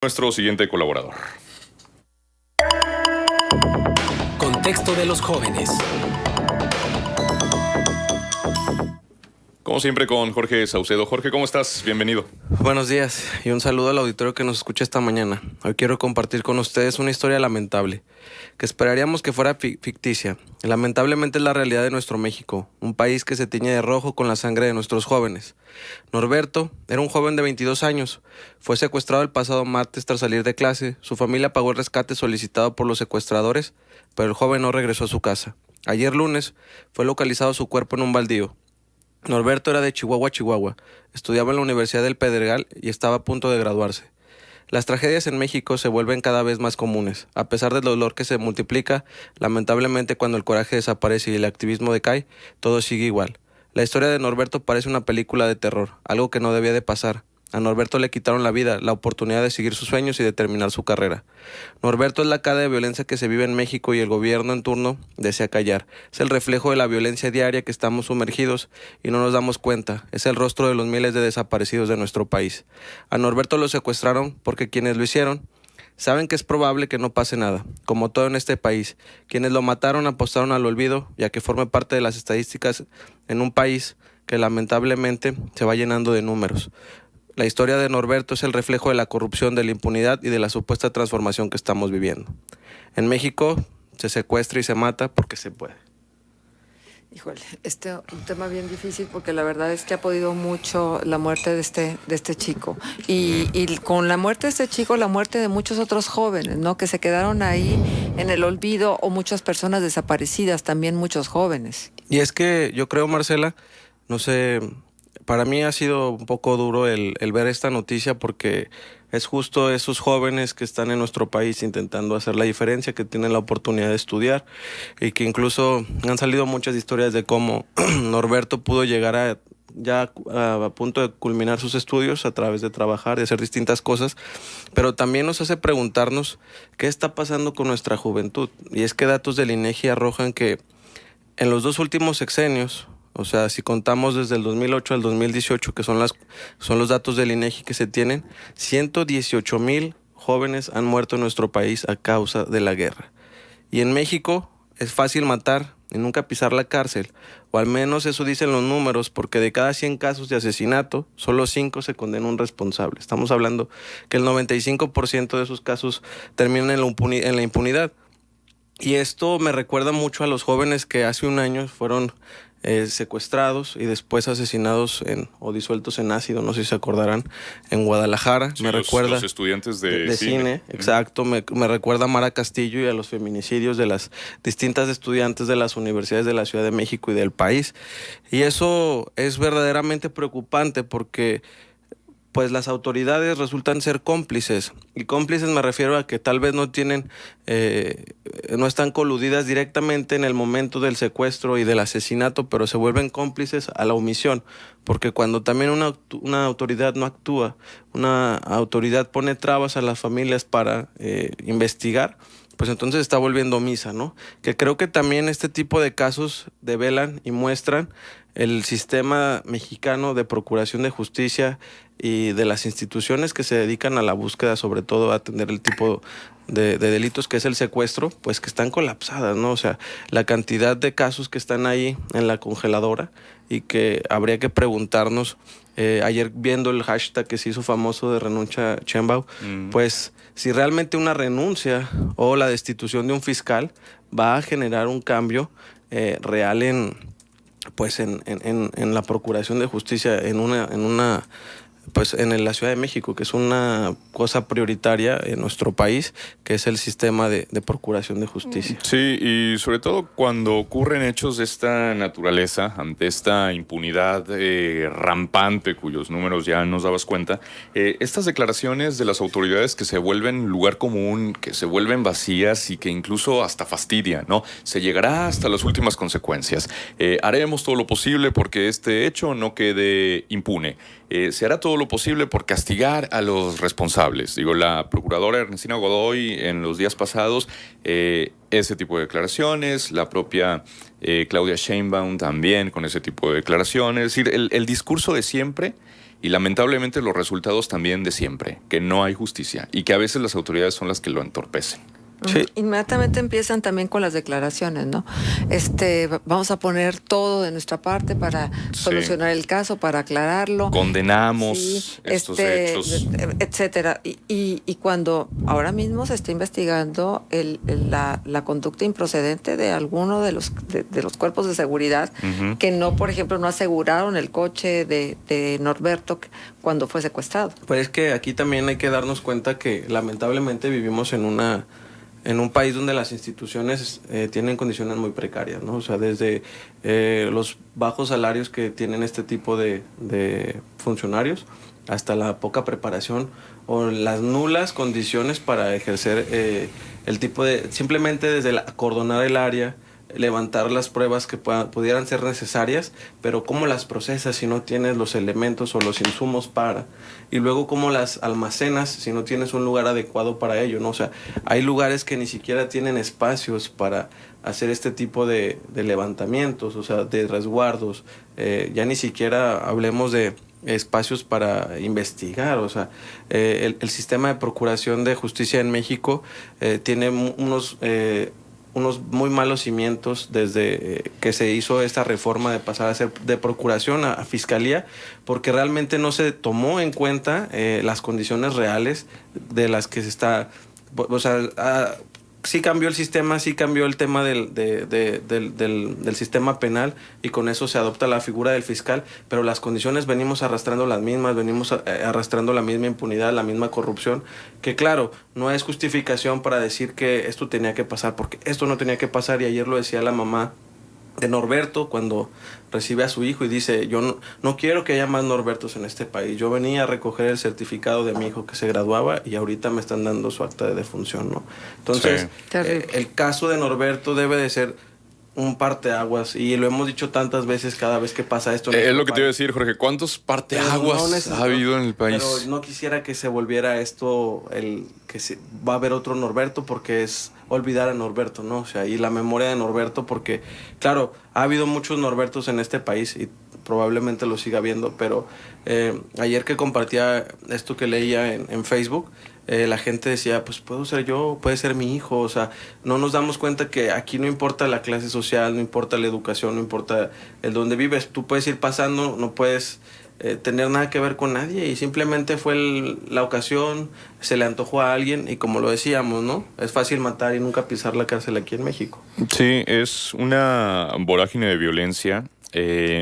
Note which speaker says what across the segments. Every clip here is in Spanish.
Speaker 1: Nuestro siguiente colaborador.
Speaker 2: Contexto de los jóvenes.
Speaker 1: Como siempre con Jorge Saucedo. Jorge, ¿cómo estás? Bienvenido.
Speaker 3: Buenos días y un saludo al auditorio que nos escucha esta mañana. Hoy quiero compartir con ustedes una historia lamentable, que esperaríamos que fuera ficticia. Lamentablemente es la realidad de nuestro México, un país que se tiñe de rojo con la sangre de nuestros jóvenes. Norberto era un joven de 22 años. Fue secuestrado el pasado martes tras salir de clase. Su familia pagó el rescate solicitado por los secuestradores, pero el joven no regresó a su casa. Ayer lunes fue localizado su cuerpo en un baldío. Norberto era de Chihuahua, Chihuahua. Estudiaba en la Universidad del Pedregal y estaba a punto de graduarse. Las tragedias en México se vuelven cada vez más comunes. A pesar del dolor que se multiplica, lamentablemente cuando el coraje desaparece y el activismo decae, todo sigue igual. La historia de Norberto parece una película de terror, algo que no debía de pasar. A Norberto le quitaron la vida, la oportunidad de seguir sus sueños y de terminar su carrera. Norberto es la cara de violencia que se vive en México y el gobierno en turno desea callar. Es el reflejo de la violencia diaria que estamos sumergidos y no nos damos cuenta. Es el rostro de los miles de desaparecidos de nuestro país. A Norberto lo secuestraron porque quienes lo hicieron saben que es probable que no pase nada, como todo en este país. Quienes lo mataron apostaron al olvido, ya que forma parte de las estadísticas en un país que lamentablemente se va llenando de números. La historia de Norberto es el reflejo de la corrupción, de la impunidad y de la supuesta transformación que estamos viviendo. En México se secuestra y se mata porque se puede.
Speaker 4: Híjole, un tema bien difícil porque la verdad es que ha podido mucho la muerte de este chico. Y con la muerte de este chico, la muerte de muchos otros jóvenes, ¿no? Que se quedaron ahí en el olvido, o muchas personas desaparecidas, también muchos jóvenes.
Speaker 3: Y es que yo creo, Marcela, no sé, para mí ha sido un poco duro el ver esta noticia porque es justo esos jóvenes que están en nuestro país intentando hacer la diferencia, que tienen la oportunidad de estudiar y que incluso han salido muchas historias de cómo Norberto pudo llegar a punto de culminar sus estudios a través de trabajar, de hacer distintas cosas, pero también nos hace preguntarnos qué está pasando con nuestra juventud. Y es que datos del INEGI arrojan que en los 2 últimos sexenios, o sea, si contamos desde el 2008 al 2018, que son los datos del INEGI que se tienen, 118,000 jóvenes han muerto en nuestro país a causa de la guerra. Y en México es fácil matar y nunca pisar la cárcel, o al menos eso dicen los números, porque de cada 100 casos de asesinato, solo 5 se condena un responsable. Estamos hablando que el 95% de esos casos terminan en la impunidad. Y esto me recuerda mucho a los jóvenes que hace un año fueron secuestrados y después asesinados o disueltos en ácido, no sé si se acordarán, en Guadalajara.
Speaker 1: Sí,
Speaker 3: me recuerda
Speaker 1: los estudiantes de
Speaker 3: cine. Exacto, me recuerda a Mara Castillo y a los feminicidios de las distintas estudiantes de las universidades de la Ciudad de México y del país. Y eso es verdaderamente preocupante porque pues las autoridades resultan ser cómplices. Y cómplices me refiero a que tal vez no están coludidas directamente en el momento del secuestro y del asesinato, pero se vuelven cómplices a la omisión. Porque cuando también una autoridad no actúa, una autoridad pone trabas a las familias para investigar, pues entonces está volviendo omisa, ¿no? Que creo que también este tipo de casos develan y muestran el sistema mexicano de procuración de justicia y de las instituciones que se dedican a la búsqueda, sobre todo a atender el tipo de delitos que es el secuestro, pues que están colapsadas, ¿no? O sea, la cantidad de casos que están ahí en la congeladora y que habría que preguntarnos, ayer viendo el hashtag que se hizo famoso de renuncia Sheinbaum, pues si realmente una renuncia o la destitución de un fiscal va a generar un cambio real en la procuración de justicia en la Ciudad de México, que es una cosa prioritaria en nuestro país, que es el sistema de procuración de justicia.
Speaker 1: Sí, y sobre todo cuando ocurren hechos de esta naturaleza, ante esta impunidad rampante, cuyos números ya nos dabas cuenta, estas declaraciones de las autoridades que se vuelven lugar común, que se vuelven vacías y que incluso hasta fastidian, ¿no? Se llegará hasta las últimas consecuencias. Haremos todo lo posible porque este hecho no quede impune. Se hará todo lo posible por castigar a los responsables. Digo, la procuradora Ernestina Godoy en los días pasados, ese tipo de declaraciones, la propia Claudia Sheinbaum también con ese tipo de declaraciones. Es decir, el discurso de siempre y lamentablemente los resultados también de siempre, que no hay justicia y que a veces las autoridades son las que lo entorpecen.
Speaker 3: Sí.
Speaker 4: Inmediatamente empiezan también con las declaraciones, ¿no? Vamos a poner todo de nuestra parte para solucionar el caso, para aclararlo.
Speaker 1: Condenamos estos hechos,
Speaker 4: etcétera. Y cuando ahora mismo se está investigando la conducta improcedente de alguno de los cuerpos de seguridad que no, por ejemplo, no aseguraron el coche de Norberto cuando fue secuestrado.
Speaker 3: Pues es que aquí también hay que darnos cuenta que lamentablemente vivimos en un país donde las instituciones tienen condiciones muy precarias, ¿no? O sea, desde los bajos salarios que tienen este tipo de funcionarios hasta la poca preparación o las nulas condiciones para ejercer el tipo de... Simplemente desde acordonar el área, levantar las pruebas que pudieran ser necesarias, pero cómo las procesas si no tienes los elementos o los insumos para, y luego cómo las almacenas si no tienes un lugar adecuado para ello, ¿no? O sea, hay lugares que ni siquiera tienen espacios para hacer este tipo de levantamientos, o sea, de resguardos, ya ni siquiera hablemos de espacios para investigar, o sea, el sistema de procuración de justicia en México tiene unos muy malos cimientos desde que se hizo esta reforma de pasar a ser de procuración a fiscalía, porque realmente no se tomó en cuenta las condiciones reales de las que se está... O sea, sí cambió el sistema, sí cambió el tema del sistema penal y con eso se adopta la figura del fiscal, pero las condiciones venimos arrastrando las mismas, venimos arrastrando la misma impunidad, la misma corrupción, que claro, no es justificación para decir que esto tenía que pasar, porque esto no tenía que pasar, y ayer lo decía la mamá de Norberto cuando recibe a su hijo y dice, yo no quiero que haya más Norbertos en este país, yo venía a recoger el certificado de mi hijo que se graduaba y ahorita me están dando su acta de defunción, ¿no? Entonces, el caso de Norberto debe de ser un parteaguas, y lo hemos dicho tantas veces cada vez que pasa esto.
Speaker 1: Es lo que te iba a decir, Jorge, ¿cuántos parteaguas ha habido en el país?
Speaker 3: Pero no quisiera que se volviera esto, va a haber otro Norberto, porque es olvidar a Norberto, ¿no? O sea, y la memoria de Norberto, porque, claro, ha habido muchos Norbertos en este país y probablemente lo siga habiendo, pero ayer que compartía esto que leía en Facebook, la gente decía, pues puedo ser yo, puede ser mi hijo, o sea, no nos damos cuenta que aquí no importa la clase social, no importa la educación, no importa el dónde vives, tú puedes ir pasando, no puedes tener nada que ver con nadie, y simplemente fue la ocasión, se le antojó a alguien, y como lo decíamos, ¿no? Es fácil matar y nunca pisar la cárcel aquí en México.
Speaker 1: Sí, es una vorágine de violencia.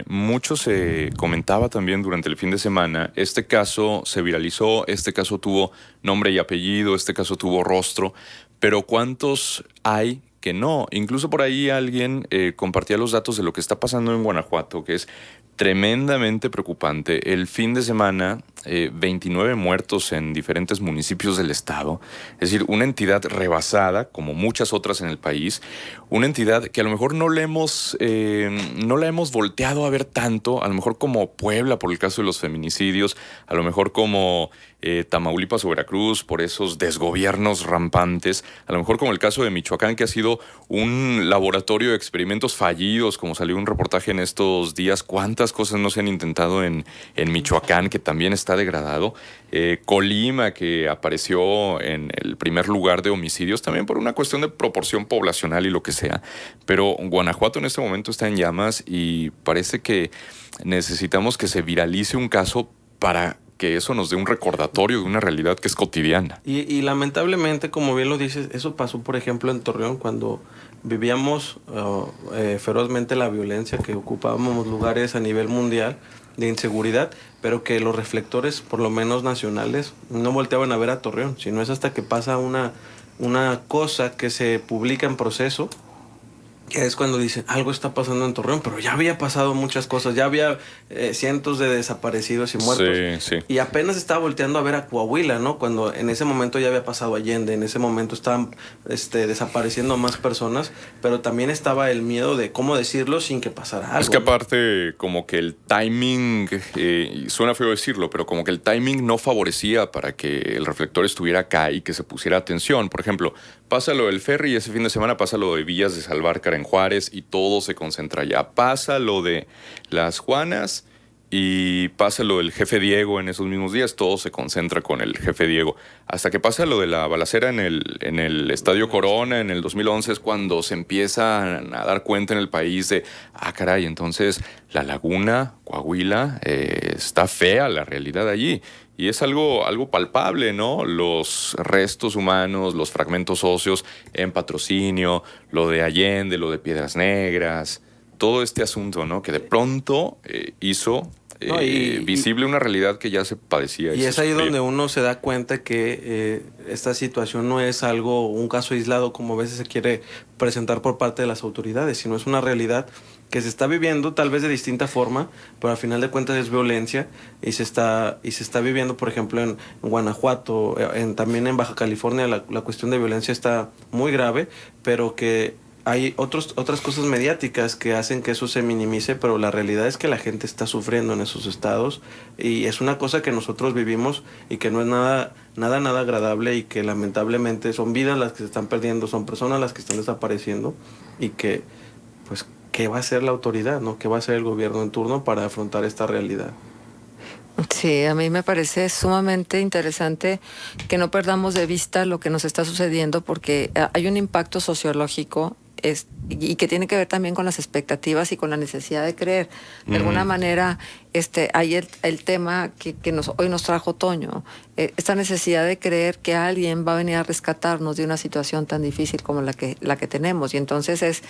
Speaker 1: Mucho se comentaba también durante el fin de semana. Este caso se viralizó, este caso tuvo nombre y apellido, este caso tuvo rostro, pero ¿cuántos hay que no? Incluso por ahí alguien compartía los datos de lo que está pasando en Guanajuato, que es tremendamente preocupante. El fin de semana, 29 muertos en diferentes municipios del estado. Es decir, una entidad rebasada, como muchas otras en el país. Una entidad que a lo mejor no la hemos volteado a ver tanto, a lo mejor como Puebla por el caso de los feminicidios, a lo mejor como Tamaulipas o Veracruz por esos desgobiernos rampantes, a lo mejor como el caso de Michoacán, que ha sido un laboratorio de experimentos fallidos, como salió un reportaje en estos días. ¿Cuántas cosas no se han intentado en Michoacán, que también está degradado? Colima, que apareció en el primer lugar de homicidios, también por una cuestión de proporción poblacional y lo que sea. Pero Guanajuato en este momento está en llamas y parece que necesitamos que se viralice un caso para que eso nos dé un recordatorio de una realidad que es cotidiana.
Speaker 3: Y lamentablemente, como bien lo dices, eso pasó, por ejemplo, en Torreón, cuando vivíamos ferozmente la violencia, que ocupábamos lugares a nivel mundial de inseguridad, pero que los reflectores, por lo menos nacionales, no volteaban a ver a Torreón, sino es hasta que pasa una cosa que se publica en proceso, que es cuando dicen, algo está pasando en Torreón, pero ya había pasado muchas cosas, ya había cientos de desaparecidos y muertos.
Speaker 1: Sí.
Speaker 3: Y apenas estaba volteando a ver a Coahuila, ¿no? Cuando en ese momento ya había pasado Allende, en ese momento estaban desapareciendo más personas, pero también estaba el miedo de cómo decirlo sin que pasara algo.
Speaker 1: Es que aparte, como que el timing, suena feo decirlo, pero como que el timing no favorecía para que el reflector estuviera acá y que se pusiera atención. Por ejemplo, pasa lo del ferry y ese fin de semana pasa lo de Villas de Salvarcar en Juárez y todo se concentra allá. Pasa lo de Las Juanas y pasa lo del jefe Diego en esos mismos días, todo se concentra con el jefe Diego. Hasta que pasa lo de la balacera en el Estadio Corona en el 2011 es cuando se empieza a dar cuenta en el país de, caray, entonces la Laguna, Coahuila, está fea la realidad allí. Y es algo palpable, ¿no? Los restos humanos, los fragmentos óseos en Patrocinio, lo de Allende, lo de Piedras Negras, todo este asunto, ¿no? Que de pronto hizo visible una realidad que ya se padecía.
Speaker 3: Y es ahí donde uno se da cuenta que esta situación no es un caso aislado como a veces se quiere presentar por parte de las autoridades, sino es una realidad que se está viviendo tal vez de distinta forma, pero al final de cuentas es violencia y se está viviendo, por ejemplo, en Guanajuato, también en Baja California la cuestión de violencia está muy grave, pero que hay otras cosas mediáticas que hacen que eso se minimice, pero la realidad es que la gente está sufriendo en esos estados y es una cosa que nosotros vivimos y que no es nada agradable y que lamentablemente son vidas las que se están perdiendo, son personas las que están desapareciendo y que, pues, ¿qué va a hacer la autoridad, no? ¿Qué va a hacer el gobierno en turno para afrontar esta realidad?
Speaker 4: Sí, a mí me parece sumamente interesante que no perdamos de vista lo que nos está sucediendo porque hay un impacto sociológico y que tiene que ver también con las expectativas y con la necesidad de creer. De alguna manera, hay el tema que hoy nos trajo Toño, esta necesidad de creer que alguien va a venir a rescatarnos de una situación tan difícil como la que tenemos. Y entonces es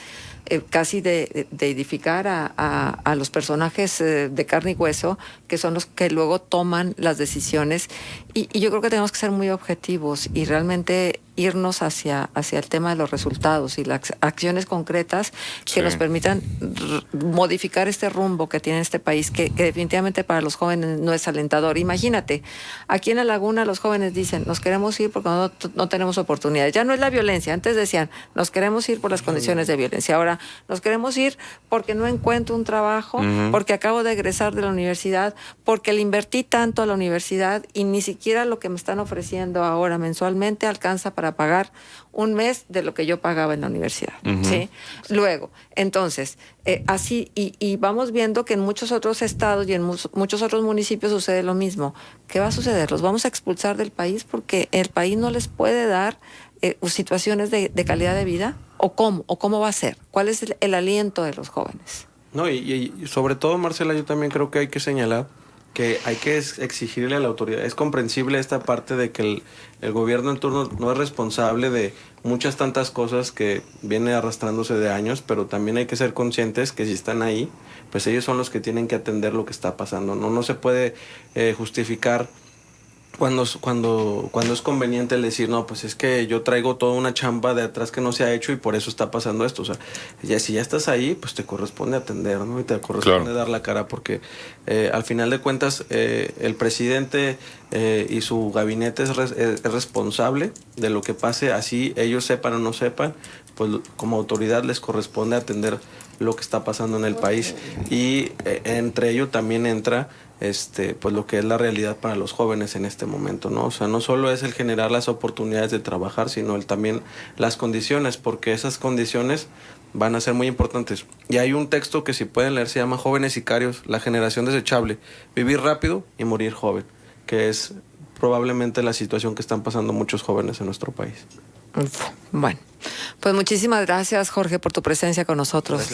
Speaker 4: casi de edificar a los personajes de carne y hueso, que son los que luego toman las decisiones. Y yo creo que tenemos que ser muy objetivos y realmente irnos hacia el tema de los resultados y las acciones concretas que nos permitan modificar este rumbo que tiene este país, que definitivamente para los jóvenes no es alentador. Imagínate, aquí en la Laguna los jóvenes dicen, nos queremos ir porque no tenemos oportunidades. Ya no es la violencia, antes decían, nos queremos ir por las condiciones de violencia. Ahora, nos queremos ir porque no encuentro un trabajo, porque acabo de egresar de la universidad, porque le invertí tanto a la universidad y ni siquiera lo que me están ofreciendo ahora mensualmente alcanza para pagar un mes de lo que yo pagaba en la universidad. ¿Sí? Luego, entonces, así, y vamos viendo que en muchos otros estados y en muchos otros municipios sucede lo mismo. ¿Qué va a suceder? ¿Los vamos a expulsar del país porque el país no les puede dar situaciones de calidad de vida? ¿O cómo va a ser? ¿Cuál es el aliento de los jóvenes?
Speaker 3: No, y sobre todo, Marcela, yo también creo que hay que señalar que hay que exigirle a la autoridad. Es comprensible esta parte de que el gobierno en turno no es responsable de muchas tantas cosas que viene arrastrándose de años, pero también hay que ser conscientes que si están ahí, pues ellos son los que tienen que atender lo que está pasando. No se puede justificar cuando es conveniente el decir, no, pues es que yo traigo toda una chamba de atrás que no se ha hecho y por eso está pasando esto. O sea, si ya estás ahí, pues te corresponde atender, ¿no? Y te corresponde dar la cara porque al final de cuentas el presidente y su gabinete es responsable de lo que pase, así ellos sepan o no sepan, pues como autoridad les corresponde atender lo que está pasando en el país y entre ello también entra pues lo que es la realidad para los jóvenes en este momento, ¿no? O sea, no solo es el generar las oportunidades de trabajar, sino también las condiciones, porque esas condiciones van a ser muy importantes. Y hay un texto que si pueden leer se llama Jóvenes Sicarios, la generación desechable, vivir rápido y morir joven, que es probablemente la situación que están pasando muchos jóvenes en nuestro país.
Speaker 4: Bueno, pues muchísimas gracias, Jorge, por tu presencia con nosotros.